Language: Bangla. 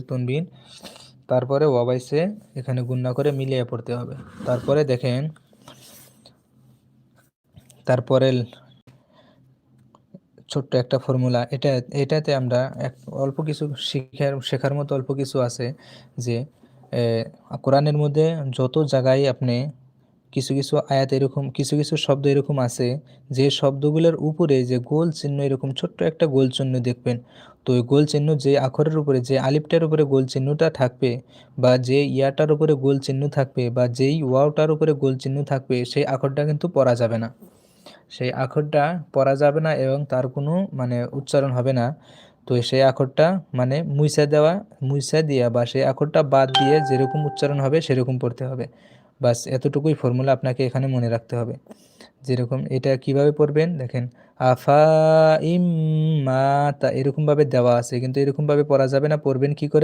তনবিন, তারপরে ওয়াবাইসে এখানে গুণনা করে মিলিয়ে পড়তে হবে। তারপরে দেখেন, তারপরে ছোট্ট একটা ফর্মুলা, এটাতে আমরা অল্প কিছু শেখার মতো অল্প কিছু আছে। যে কোরআনের মধ্যে যত জায়গায় আপনি কিছু কিছু আয়াত এরকম, কিছু কিছু শব্দ এরকম আছে যে শব্দগুলোর উপরে যে গোল চিহ্ন, এরকম ছোট্ট একটা গোল চিহ্ন দেখবেন। তো ওই গোল চিহ্ন, যে আখরের উপরে, যে আলিফটার উপরে গোল চিহ্নটা থাকবে, বা যে ইয়াটার উপরে গোল চিহ্ন থাকবে, বা যেই ওয়াওটার উপরে গোল চিহ্ন থাকবে, সেই আখরটা কিন্তু পড়া যাবে না। সেই আখরটা পড়া যাবে না এবং তার কোনো মানে উচ্চারণ হবে না। তো সেই আখরটা মানে মুইসা দিয়া বা সেই আখরটা বাদ দিয়ে যেরকম উচ্চারণ হবে সেরকম পড়তে হবে। বাস এতটুকুই ফর্মুলা আপনাকে এখানে মনে রাখতে হবে। যেরকম এটা কিভাবে পড়বেন দেখেন, আফা ইম মা তা এরকম ভাবে দেওয়া আছে, কিন্তু এরকম ভাবে পড়া যাবে না। পড়বেন কি করে?